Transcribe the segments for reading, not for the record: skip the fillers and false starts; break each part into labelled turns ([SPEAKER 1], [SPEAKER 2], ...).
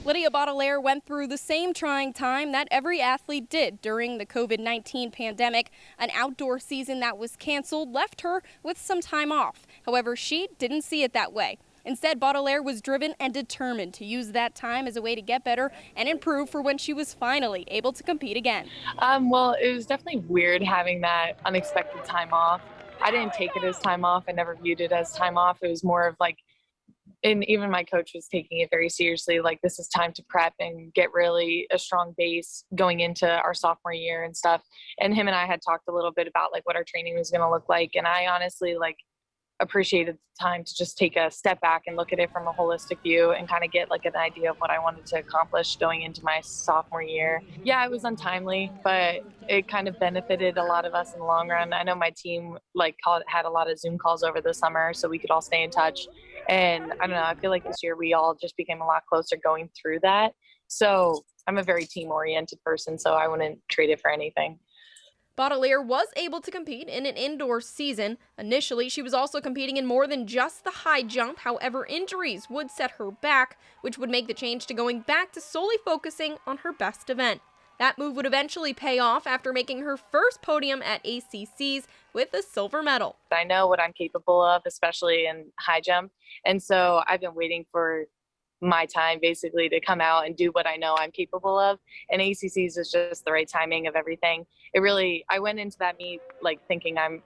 [SPEAKER 1] Lydia Bottelier went through the same trying time that every athlete did during the COVID-19 pandemic. An outdoor season that was canceled left her with some time off. However, she didn't see it that way. Instead, Bottelier was driven and determined to use that time as a way to get better and improve for when she was finally able to compete again.
[SPEAKER 2] Well, it was definitely weird having that unexpected time off. I didn't take it as time off. I never viewed it as time off. It was more of like, and even my coach was taking it very seriously. Like, this is time to prep and get really a strong base going into our sophomore year and stuff. And him and I had talked a little bit about like what our training was going to look like. And I honestly like appreciated the time to just take a step back and look at it from a holistic view and kind of get like an idea of what I wanted to accomplish going into my sophomore year. Yeah, it was untimely, but it kind of benefited a lot of us in the long run. I know my team had a lot of Zoom calls over the summer so we could all stay in touch. And I don't know, I feel like this year we all just became a lot closer going through that. So I'm a very team oriented person, so I wouldn't trade it for anything.
[SPEAKER 1] Bottelier was able to compete in an indoor season. Initially, she was also competing in more than just the high jump. However, injuries would set her back, which would make the change to going back to solely focusing on her best event. That move would eventually pay off after making her first podium at ACC's with a silver medal.
[SPEAKER 2] I know what I'm capable of, especially in high jump. And so I've been waiting for my time basically to come out and do what I know I'm capable of. And ACC's is just the right timing of everything. I went into that meet like thinking I'm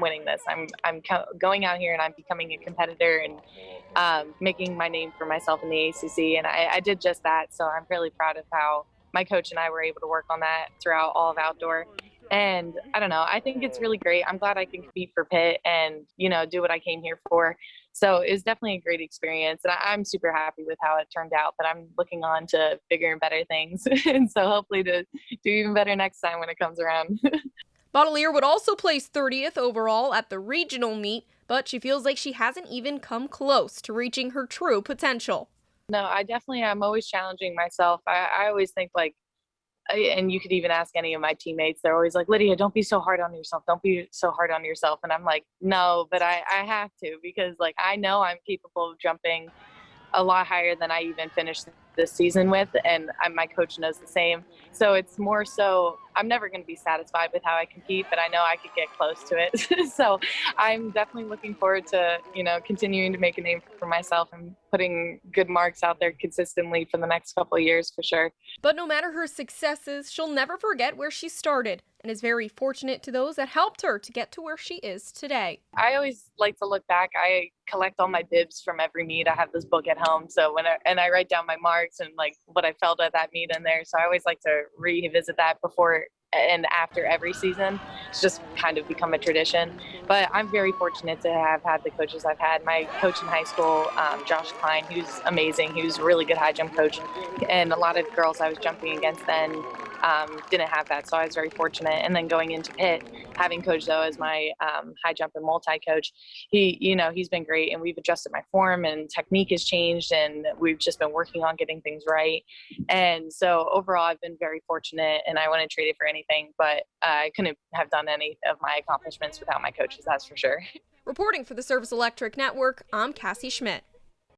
[SPEAKER 2] winning this. I'm going out here and I'm becoming a competitor and making my name for myself in the ACC. And I did just that. So I'm really proud of how my coach and I were able to work on that throughout all of outdoor. And I don't know, I think it's really great. I'm glad I can compete for Pitt and, do what I came here for. So it was definitely a great experience. And I'm super happy with how it turned out, but I'm looking on to bigger and better things. And so hopefully to do even better next time when it comes around.
[SPEAKER 1] Bottelier would also place 30th overall at the regional meet, but she feels like she hasn't even come close to reaching her true potential.
[SPEAKER 2] No, I'm always challenging myself. I always think like, and you could even ask any of my teammates, they're always like, Lydia, don't be so hard on yourself. Don't be so hard on yourself. And I'm like, no, but I have to, because like, I know I'm capable of jumping a lot higher than I even finished this season with. And my coach knows the same. So it's more so I'm never going to be satisfied with how I compete, but I know I could get close to it. So I'm definitely looking forward to, continuing to make a name for myself and putting good marks out there consistently for the next couple of years for sure.
[SPEAKER 1] But no matter her successes, she'll never forget where she started and is very fortunate to those that helped her to get to where she is today.
[SPEAKER 2] I always like to look back. I collect all my bibs from every meet. I have this book at home. So I write down my marks and like what I felt at that meet in there. So I always like to revisit that before and after every season. It's just kind of become a tradition. But I'm very fortunate to have had the coaches I've had. My coach in high school, Josh Klein, he was amazing. He was a really good high jump coach. And a lot of girls I was jumping against then didn't have that. So I was very fortunate. And then going into Pitt, having Coach Zoe as my high jump and multi coach, he's been great. And we've adjusted my form and technique has changed. And we've just been working on getting things right. And so overall, I've been very fortunate and I wouldn't trade it for anything, but I couldn't have done any of my accomplishments without my coaches, that's for sure.
[SPEAKER 1] Reporting for the Service Electric Network, I'm Cassie Schmidt.